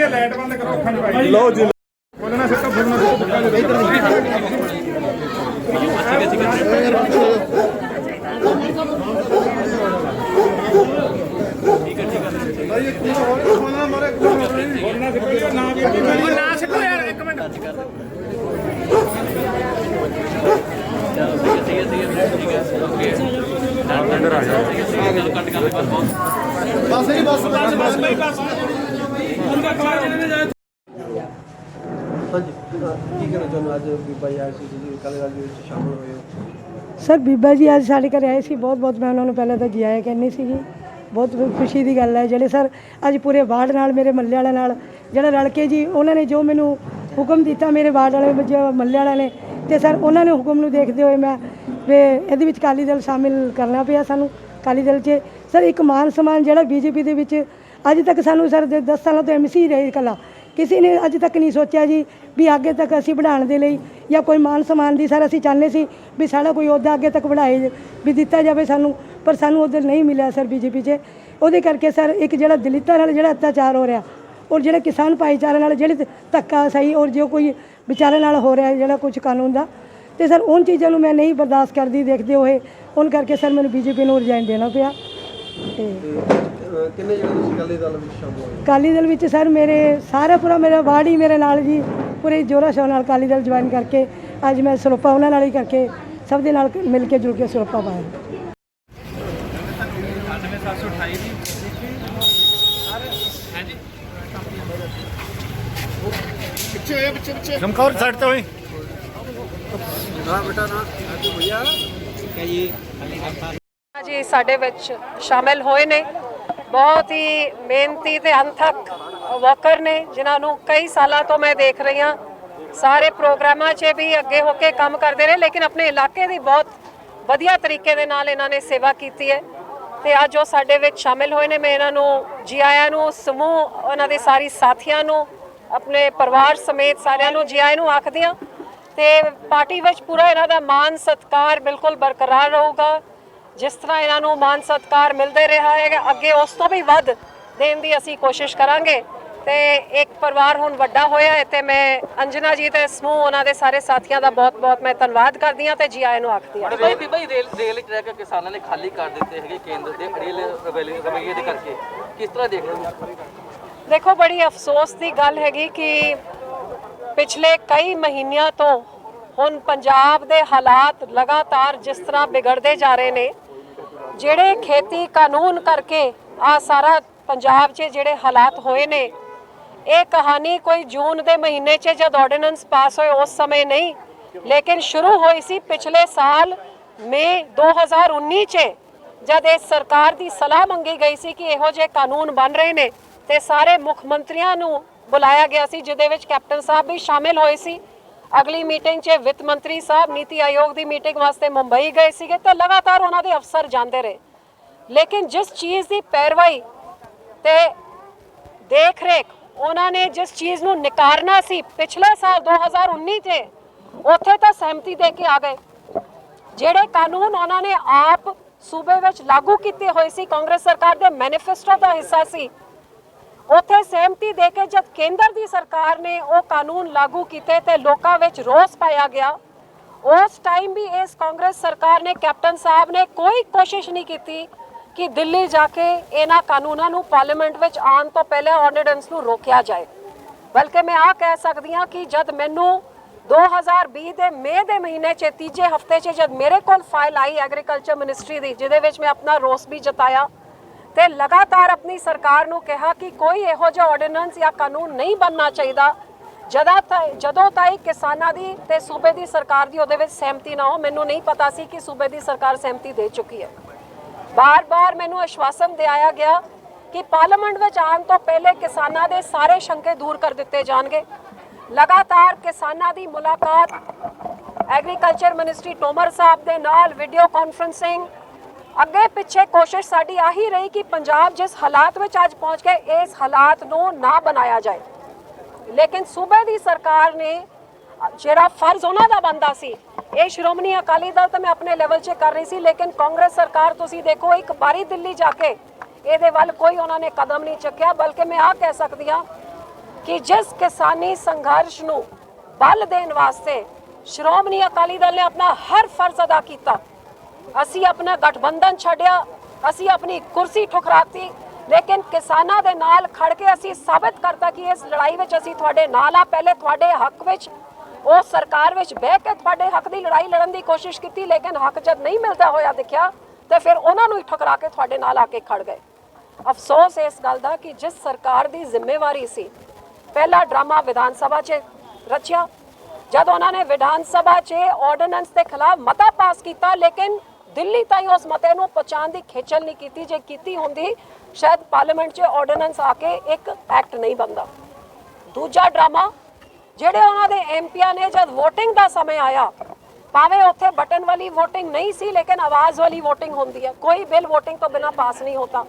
Light बंद करो लो जी बोलना से तो बोलना सर बीबा जी अज साढ़े घर आए सी बहुत बहुत मैं उन्होंने पहले तो जी आया कहनी सी बहुत खुशी की गल है ਜਿਹੜੇ सर अज पूरे वार्ड नाल मेरे मल्ले वाले नाल ਜਿਹੜਾ रल के जी उन्होंने जो मैनू हुक्म दिता मेरे वार्ड वाले जो मल्ले वाले ने तो सर उन्होंने हुक्म नूं देखते हुए मैं वे ये अकाली दल शामिल करना पिया सानू अकाली दल च सर एक मान सम्मान जो बीजेपी दे विच अज तक सानू सर 10 सालों तो MC रहे कला किसी ने अज तक नहीं सोचा जी भी आगे तक असी बढ़ाने के लिए या कोई मान सम्मान की सर असी चाहते सी भी साड़ा कोई अहुदा अगे तक बढ़ाए भी दिता जाए सानू पर सानू उधर नहीं मिला सर बीजेपी च वो करके सर एक जो दलितां नाल जो अत्याचार हो रहा और जो किसान भाईचारे नाल जो धक्का सही और जो कोई बेचारे नाल हो रहा है जो कुछ कानून का तो सर उन चीज़ों को मैं नहीं बर्दाश्त करती देखते हुए उन करके सर मैंने बीजेपी को रिजाइन देना पिया। अकाली दल विच सर मेरे सारा पूरा मेरा वार्ड ही मेरे नाल जी पूरे जोरा शोर नाल अकाली दल ज्वाइन करके अज मैं सरोपा उन्होंने नाल ही करके सब दे नाल मिल के जुड़ के सरोपा पाया। जी साडे विच शामिल होए ने बहुत ही मेहनती ते अंथक वर्कर ने जिन्हां नूं कई सालों तो मैं देख रही हाँ सारे प्रोग्रामां 'च भी अगे होके काम करते रहे लेकिन अपने इलाके की बहुत वधिया तरीके दे नाल इन्हां ने सेवा की है ते अज वो साडे विच शामिल होए ने। मैं इन्हां नूं जी आयां नूं समूह उन्हां दे सारी साथियां नूं अपने परिवार समेत सारियां नूं जी आयां नूं आखदी हां ते पार्टी विच पूरा इन्हां दा मान सत्कार बिल्कुल बरकरार रहूगा जिस तरह इन्हां नूं मान सत्कार मिलते रहा है अगे उस तो भी वध देण दी असीं कोशिश करांगे ते एक परिवार हुण वड्डा होया है ते मैं अंजना जी ते समूह उन्हां दे सारे साथियां दा बहुत बहुत मैं धन्नवाद करदी हां ते जी आयां नूं आखदी हां। भाई रेल ट्रैक किसानों ने खाली कर दिते हैं केंद्र के रेल रवैये दे करके किस तरह देख रहे हो? देखो बड़ी अफसोस की गल हैगी कि पिछले कई महीनों तो हुण पंजाब दे हालात लगातार जिस तरह बिगड़ते जा रहे ने जिहड़े खेती कानून करके आ सारा पंजाब 'च जिहड़े हालात होए ने ये कहानी कोई जून के महीने 'च जब ऑर्डीनेंस पास होए उस समय नहीं लेकिन शुरू हुई सी पिछले साल मई 2019 च जब इस सरकार की सलाह मंगी गई सी कि इहो जे कानून बन रहे ने ते सारे मुख मंत्रियों नूं बुलाया गया सी जिहदे विच कैप्टन साहब भी शामिल होए सी। अगली मीटिंग 'च वित्त मंत्री साहब नीति आयोग की मीटिंग वास्ते मुंबई गए सीगे तो लगातार उन्हां दे अफसर जाते रहे लेकिन जिस चीज़ की पैरवाई ते देख रेख उन्होंने जिस चीज़ नूं निकारना सी पिछले साल 2019 च उत्थे तो सहमति दे के आ गए जिहड़े कानून उन्होंने आप सूबे विच लागू कीते होए सी कांग्रेस सरकार के मैनीफेस्टो का हिस्सा सी उत्थे सहमति दे के जब केंद्र की सरकार ने वो कानून लागू किए तो लोगों में रोस पाया गया उस टाइम भी इस कांग्रेस सरकार ने कैप्टन साहब ने कोई कोशिश नहीं की कि दिल्ली जाके इन्हां कानूनों नूं पार्लीमेंट विच आउण तो पहले ऑर्डीनेंस नूं रोकिया जाए बल्कि मैं आ कह सकती हाँ कि जब मैनू 2020 के मई के महीने च तीजे हफ्ते च जब मेरे को फाइल आई एग्रीकल्चर मिनिस्ट्री की जिहदे विच मैं अपना रोस भी जताया तो लगातार अपनी सरकार नूं कहा कि कोई इहो जिहा ऑर्डीनेंस या कानून नहीं बनना चाहिए जदों ताईं किसानां दी ते सूबे की सरकार की उहदे विच सहमति ना हो। मैनू नहीं पता सी कि सूबे की सरकार सहमति दे चुकी है। बार बार मैनू आश्वासन दिया गया कि पार्लीमेंट में आने तो पहले किसानों के सारे शंके दूर कर दिते जाएंगे। लगातार किसानों की मुलाकात एग्रीकल्चर मिनिस्ट्री तोमर साहब के नाल वीडियो कॉन्फ्रेंसिंग अगे पिछे कोशिश साड़ी आही रही कि पंजाब जिस हालात में अज पहुँच गए इस हालात को ना बनाया जाए लेकिन सूबे की सरकार ने जिहड़ा फर्ज उन्होंने बनता सी ये श्रोमणी अकाली दल तो मैं अपने लेवल से कर रही सी लेकिन कांग्रेस सरकार तुसी देखो एक बारी दिल्ली जाके ਇਹਦੇ ਵੱਲ ਕੋਈ ਉਹਨਾਂ ਨੇ ਕਦਮ ਨਹੀਂ ਚੱਕਿਆ। ਬਲਕਿ ਮੈਂ ਆ ਕਹਿ ਸਕਦੀ ਹਾਂ ਕਿ ਜਿਸ ਕਿਸਾਨੀ ਸੰਘਰਸ਼ ਨੂੰ ਬਲ ਦੇਣ ਵਾਸਤੇ ਸ਼੍ਰੋਮਣੀ ਅਕਾਲੀ ਦਲ ਨੇ ਆਪਣਾ ਹਰ ਫਰਜ਼ ਅਦਾ ਕੀਤਾ। ਅਸੀਂ ਆਪਣਾ ਗਠਬੰਧਨ ਛੱਡਿਆ, ਅਸੀਂ ਆਪਣੀ ਕੁਰਸੀ ਠੁਕਰਾਤੀ, ਲੇਕਿਨ ਕਿਸਾਨਾਂ ਦੇ ਨਾਲ ਖੜ ਕੇ ਅਸੀਂ ਸਾਬਤ ਕਰਤਾ ਕਿ ਇਸ ਲੜਾਈ ਵਿੱਚ ਅਸੀਂ ਤੁਹਾਡੇ ਨਾਲ ਆ। ਪਹਿਲੇ ਤੁਹਾਡੇ ਹੱਕ ਵਿੱਚ ਉਸ ਸਰਕਾਰ ਵਿੱਚ ਬਹਿ ਕੇ ਤੁਹਾਡੇ ਹੱਕ ਦੀ ਲੜਾਈ ਲੜਨ ਦੀ ਕੋਸ਼ਿਸ਼ ਕੀਤੀ, ਲੇਕਿਨ ਹੱਕ ਜਦ ਨਹੀਂ ਮਿਲਦਾ ਹੋਇਆ ਦਿਖਿਆ ਤੇ ਫਿਰ ਉਹਨਾਂ ਨੂੰ ਹੀ ਠੁਕਰਾ ਕੇ ਤੁਹਾਡੇ ਨਾਲ ਆ ਕੇ ਖੜ ਗਏ। ਅਫਸੋਸ ਇਸ ਗੱਲ ਦਾ ਕਿ ਜਿਸ ਸਰਕਾਰ ਦੀ ਜ਼ਿੰਮੇਵਾਰੀ ਸੀ, ਪਹਿਲਾ ਡਰਾਮਾ ਵਿਧਾਨ ਸਭਾ 'ਚ ਰਚਿਆ, ਜਦ ਉਹਨਾਂ ਨੇ ਵਿਧਾਨ ਸਭਾ 'ਚ ਆਰਡੀਨੈਂਸ ਦੇ ਖਿਲਾਫ ਮਤਾ ਪਾਸ ਕੀਤਾ, ਲੇਕਿਨ ਦਿੱਲੀ ਤਾਈਂ ਉਸ ਮਤੇ ਨੂੰ ਪਹੁੰਚਾਉਣ ਦੀ ਖੇਚਲ ਨਹੀਂ ਕੀਤੀ। ਜੇ ਕੀਤੀ ਹੁੰਦੀ ਸ਼ਾਇਦ ਪਾਰਲੀਮੈਂਟ 'ਚ ਆਰਡੀਨੈਂਸ ਆ ਕੇ ਇੱਕ ਐਕਟ ਨਹੀਂ ਬਣਦਾ। ਦੂਜਾ ਡਰਾਮਾ ਜਿਹੜੇ ਉਹਨਾਂ ਦੇ ਐਮਪੀਆਂ ਨੇ ਜਦ VOTING ਦਾ ਸਮੇਂ ਆਇਆ, ਭਾਵੇਂ ਉੱਥੇ ਬਟਨ ਵਾਲੀ VOTING ਨਹੀਂ ਸੀ ਲੇਕਿਨ ਆਵਾਜ਼ ਵਾਲੀ VOTING ਹੁੰਦੀ ਹੈ, ਕੋਈ ਬਿੱਲ VOTING ਤੋਂ ਬਿਨਾਂ ਪਾਸ ਨਹੀਂ ਹੋਤਾ,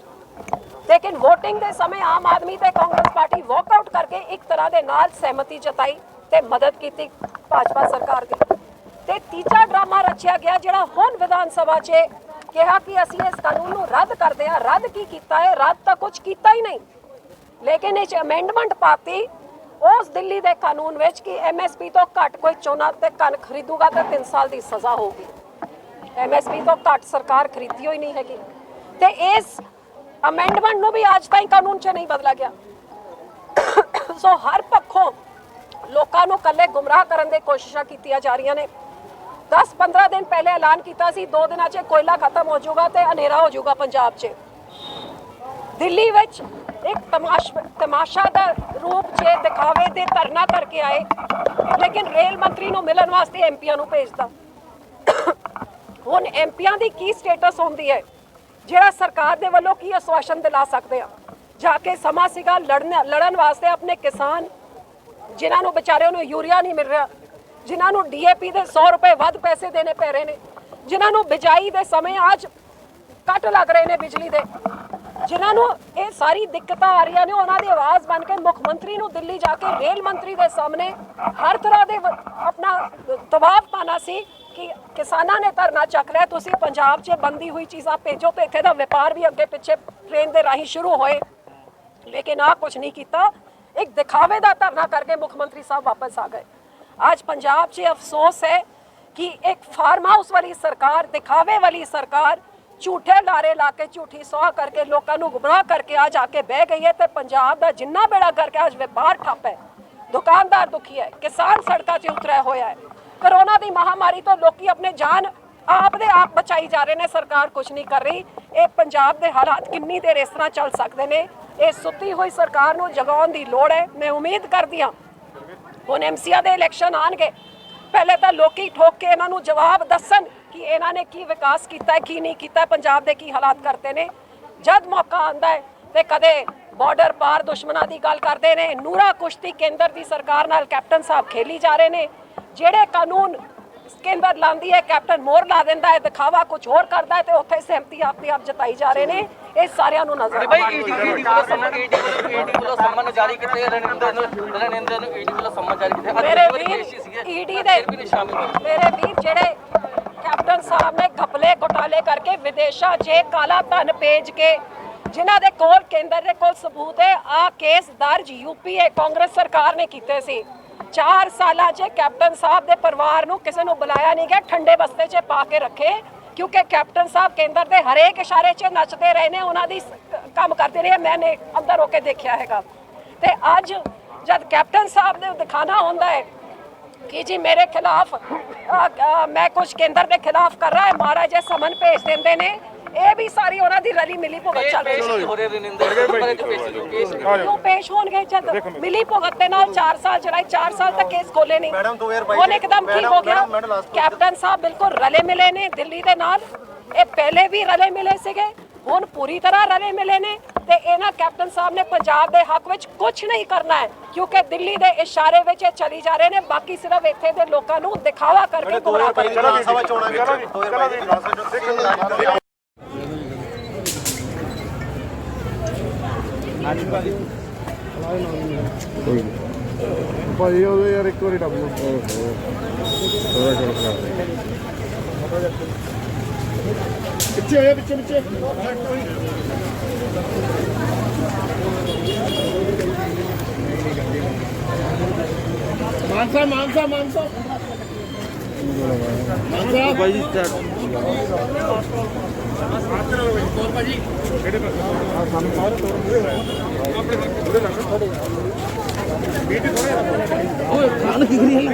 ਲੇਕਿਨ VOTING ਦੇ ਸਮੇਂ ਆਮ ਆਦਮੀ ਤੇ ਕਾਂਗਰਸ ਪਾਰਟੀ ਵਾਕਆਊਟ ਕਰਕੇ ਇੱਕ ਤਰ੍ਹਾਂ ਦੇ ਨਾਲ ਸਹਿਮਤੀ ਜਤਾਈ ਤੇ ਮਦਦ ਕੀਤੀ ਭਾਜਪਾ ਸਰਕਾਰ ਦੀ। ਤੇ ਤੀਜਾ ਡਰਾਮਾ ਰਚਿਆ ਗਿਆ ਜਿਹੜਾ ਹੁਣ ਵਿਧਾਨ ਸਭਾ 'ਚ ਕਿਹਾ ਕਿ ਅਸੀਂ ਇਸ ਕਾਨੂੰਨ ਨੂੰ ਰੱਦ ਕਰਦੇ ਹਾਂ। ਰੱਦ ਕੀ ਕੀਤਾ ਹੈ? ਰੱਦ ਤਾਂ ਕੁਝ ਕੀਤਾ ਹੀ ਨਹੀਂ, ਲੇਕਿਨ ਇਹ 'ਚ ਅਮੈਂਡਮੈਂਟ ਪਾਤੀ ਉਸ ਦਿੱਲੀ ਦੇ ਕਾਨੂੰਨ ਵਿੱਚ ਕਿ MSP ਤੋਂ ਘੱਟ ਕੋਈ ਝੋਨਾ ਤੇ ਕਣਕ ਖਰੀਦੂਗਾ ਤਾਂ 3 ਸਾਲ ਦੀ ਸਜ਼ਾ ਹੋਊਗੀ। MSP ਤੋਂ ਘੱਟ ਸਰਕਾਰ ਖਰੀਦੀ ਹੋਈ ਨਹੀਂ ਹੈਗੀ ਤੇ ਇਸ ਅਮੈਂਡਮੈਂਟ ਨੂੰ ਵੀ ਅੱਜ ਤਾਈਂ ਕਾਨੂੰਨ 'ਚ ਨਹੀਂ ਬਦਲਿਆ ਗਿਆ। ਸੋ ਹਰ ਪੱਖੋਂ ਲੋਕਾਂ ਨੂੰ ਕੱਲੇ ਗੁੰਮਰਾਹ ਕਰਨ ਦੀ ਕੋਸ਼ਿਸ਼ਾਂ ਕੀਤੀਆਂ ਜਾ ਰਹੀਆਂ ਨੇ। 10-15 ਦਿਨ ਪਹਿਲੇ ਐਲਾਨ ਕੀਤਾ ਸੀ 2 ਦਿਨਾਂ 'ਚ ਕੋਇਲਾ ਖਤਮ ਹੋ ਜਾਊਗਾ ਤੇ ਹਨੇਰਾ ਹੋ ਜਾਊਗਾ ਪੰਜਾਬ 'ਚ। ਦਿੱਲੀ ਵਿੱਚ ਇੱਕ ਤਮਾਸ਼ਾ ਦਾ ਰੂਪ 'ਚ ਦਿਖਾਵੇ ਦੇ ਧਰਨਾ ਕਰਕੇ ਆਏ, ਲੇਕਿਨ ਰੇਲ ਮੰਤਰੀ ਨੂੰ ਮਿਲਣ ਵਾਸਤੇ ਐਮਪੀਆਂ ਨੂੰ ਭੇਜਦਾ। ਹੁਣ ਐਮਪੀਆਂ ਦੀ ਕੀ ਸਟੇਟਸ ਹੁੰਦੀ ਹੈ ਜਿਹੜਾ ਸਰਕਾਰ ਦੇ ਵੱਲੋਂ ਕੀ ਆਸ਼ਵਾਸਨ ਦਿਲਾ ਸਕਦੇ ਆ? ਜਾ ਕੇ ਸਮਾਂ ਸੀਗਾ ਲੜਨ ਵਾਸਤੇ ਆਪਣੇ ਕਿਸਾਨ ਜਿਨ੍ਹਾਂ ਨੂੰ ਵਿਚਾਰਿਆਂ ਨੂੰ ਯੂਰੀਆ ਨਹੀਂ ਮਿਲ ਰਿਹਾ, ਜਿਨ੍ਹਾਂ ਨੂੰ DAP ਦੇ 100 ਰੁਪਏ ਵੱਧ ਪੈਸੇ ਦੇਣੇ ਪੈ ਰਹੇ ਨੇ, ਜਿਨ੍ਹਾਂ ਨੂੰ ਬਿਜਾਈ ਦੇ ਸਮੇਂ ਅੱਜ ਕੱਟ ਲੱਗ ਰਹੇ ਨੇ ਬਿਜਲੀ ਦੇ, ਜਿਨ੍ਹਾਂ ਨੂੰ ਇਹ ਸਾਰੀ ਦਿੱਕਤਾਂ ਆ ਰਹੀਆਂ ਨੇ, ਉਹਨਾਂ ਦੀ ਆਵਾਜ਼ ਬਣ ਕੇ ਮੁੱਖ ਮੰਤਰੀ ਨੂੰ ਦਿੱਲੀ ਜਾ ਕੇ ਰੇਲ ਮੰਤਰੀ ਦੇ ਸਾਹਮਣੇ ਹਰ ਤਰ੍ਹਾਂ ਦੇ ਆਪਣਾ ਦਬਾਅ ਪਾਣਾ ਸੀ ਕਿ ਕਿਸਾਨਾਂ ਨੇ ਧਰਨਾ ਚੱਕ ਲਿਆ, ਤੁਸੀਂ ਪੰਜਾਬ 'ਚ ਬੰਦੀ ਹੋਈ ਚੀਜ਼ਾਂ ਭੇਜੋ ਤੇ ਇੱਥੇ ਦਾ ਵਪਾਰ ਵੀ ਅੱਗੇ ਪਿੱਛੇ ਟ੍ਰੇਨ ਦੇ ਰਾਹੀਂ ਸ਼ੁਰੂ ਹੋਏ, ਲੇਕਿਨ ਆਹ ਕੁਝ ਨਹੀਂ ਕੀਤਾ। ਇੱਕ ਦਿਖਾਵੇ ਦਾ ਧਰਨਾ ਕਰਕੇ ਮੁੱਖ ਮੰਤਰੀ ਸਾਹਿਬ ਵਾਪਸ ਆ ਗਏ। आज पंजाब 'ਚ अफसोस है कि एक फार्म हाउस वाली सरकार, दिखावे वाली सरकार, झूठे लारे ला के झूठी सौह करके लोगों को गुमराह करके आज आके बह गई है। तो पंजाब का जिन्ना बेड़ा करके आज व्यापार ठप है, दुकानदार दुखी है, किसान सड़कों से उतरा होया है। कोरोना की महामारी तो लोग अपने जान आप दे आप बचाई जा रहे हैं, सरकार कुछ नहीं कर रही। ये पंजाब के हालात कितनी देर इस तरह चल सकते हैं? ये सुती हुई सरकार को जगाने की लोड़ है। मैं उम्मीद करती हाँ ਹੁਣ MCA ਦੇ ਇਲੈਕਸ਼ਨ ਆਣਗੇ, ਪਹਿਲੇ ਤਾਂ ਲੋਕੀ ਠੋਕ ਕੇ ਇਹਨਾਂ ਨੂੰ ਜਵਾਬ ਦੱਸਣ ਕਿ ਇਹਨਾਂ ਨੇ ਕੀ ਵਿਕਾਸ ਕੀਤਾ ਹੈ, ਕੀ ਨਹੀਂ ਕੀਤਾ, ਪੰਜਾਬ ਦੇ ਕੀ ਹਾਲਾਤ ਕਰਤੇ ਨੇ। ਜਦ ਮੌਕਾ ਆਂਦਾ ਹੈ ਤੇ ਕਦੇ ਬਾਰਡਰ ਪਾਰ ਦੁਸ਼ਮਣਾਂ ਦੀ ਗੱਲ ਕਰਦੇ ਨੇ, ਨੂਰਾ ਕੁਸ਼ਤੀ ਕੇਂਦਰ ਦੀ ਸਰਕਾਰ ਨਾਲ ਕੈਪਟਨ ਸਾਹਿਬ ਖੇਲੀ ਜਾ ਰਹੇ ਨੇ। ਜਿਹੜੇ ਕਾਨੂੰਨ ਕੇਂਦਰ ਲਾਂਦੀ ਹੈ ਕੈਪਟਨ ਮੋਹਰ ਲਾ ਦਿੰਦਾ ਹੈ, ਦਿਖਾਵਾ ਕੁਝ ਹੋਰ ਕਰਦਾ ਹੈ ਤੇ ਉੱਥੇ ਸਹਿਮਤੀ ਆਪਣੀ ਆਪ ਜਤਾਈ ਜਾ ਰਹੇ ਨੇ। ਇਹ ਸਾਰਿਆਂ ਨੂੰ ਨਜ਼ਰ ਭਾਈ ਈਡੀ ਵੱਲੋਂ ਸੰਮਨ ਜਾਰੀ ਕੀਤੇ, ਰਣਿੰਦਰ ਨੂੰ ਈਡੀ ਵੱਲੋਂ ਸੰਮਨ ਜਾਰੀ ਕੀਤੇ। ਮੇਰੇ ਵੀਰ ਜਿਹੜੇ ਕੈਪਟਨ ਸਾਹਿਬ ਨੇ ਘਪਲੇ ਘੁਟਾਲੇ ਕਰਕੇ ਵਿਦੇਸ਼ਾਂ 'ਚ ਕਾਲਾ ਧਨ ਭੇਜ ਕੇ, ਜਿਨ੍ਹਾਂ ਦੇ ਕੋਲ ਕੇਂਦਰ ਦੇ ਕੋਲ ਸਬੂਤ ਹੈ, ਆ ਕੇਸ ਦਰਜ UPA ਕਾਂਗਰਸ ਸਰਕਾਰ ਨੇ ਕੀਤੇ ਸੀ। 4 ਸਾਲਾਂ 'ਚ ਕੈਪਟਨ ਸਾਹਿਬ ਦੇ ਪਰਿਵਾਰ ਨੂੰ ਕਿਸੇ ਨੂੰ ਬੁਲਾਇਆ ਨਹੀਂ ਗਿਆ, ਠੰਡੇ ਬਸਤੇ 'ਚ ਪਾ ਕੇ ਰੱਖੇ, ਕਿਉਂਕਿ ਕੈਪਟਨ ਸਾਹਿਬ ਕੇਂਦਰ ਦੇ ਹਰੇਕ ਇਸ਼ਾਰੇ 'ਚ ਨੱਚਦੇ ਰਹੇ ਨੇ, ਉਹਨਾਂ ਦੀ ਕੰਮ ਕਰਦੇ ਰਹੇ। ਮੈਨੇ ਅੰਦਰ ਹੋ ਕੇ ਦੇਖਿਆ ਹੈਗਾ। ਤੇ ਅੱਜ ਜਦ ਕੈਪਟਨ ਸਾਹਿਬ ਨੇ ਦਿਖਾਣਾ ਹੁੰਦਾ ਹੈ कि जी मेरे खिलाफ मैं कुछ केंद्र के खिलाफ कर रहा है, महाराज जी समन भेज देंगे ने, ये भी सारी उन्हों की रली मिली भुगत चल रही है। क्यों पेश होंगे जब मिली भुगत के नाल 4 साल चढ़ाई, 4 साल तक केस खोले नहीं, हुण एकदम ठीक हो गया। कैप्टन साहब बिल्कुल रले मिले ने दिल्ली के नाल, ये पहले भी रले मिले सीगे, हुण पूरी तरह रले मिले ने। ते इन्हां कैप्टन साहब ने पंजाब के हक में कुछ नहीं करना है, क्योंकि दिल्ली के इशारे में चली जा रहे हैं। बाकी सिर्फ इत्थे दे लोकां नूं दिखावा करके गुमराह ਭਾਈ ਉਹਦੇ ਯਾਰ ਇੱਕ ਵਾਰੀ ਡੱਬ ਲਓ। ਪਿੱਛੇ ਹੋਇਆ, ਪਿੱਛੇ ਮਾਨਸਾ ਮਾਨਸਾ ਮਾਨਸਾ ਮਾਨਸਾ ਬਾਈ ਜੀ ਸਟਾਰਟ ਸਾਨੂੰ ਸਾਰੇ ਤੋੜ ਮੂਰੇ ਆਪਣੇ ਮੂਰੇ ਲੱਗ ਸਾਡੇ ਮੀਟ ਓਏ ਖਾਣ ਕੀ ਕਰੀ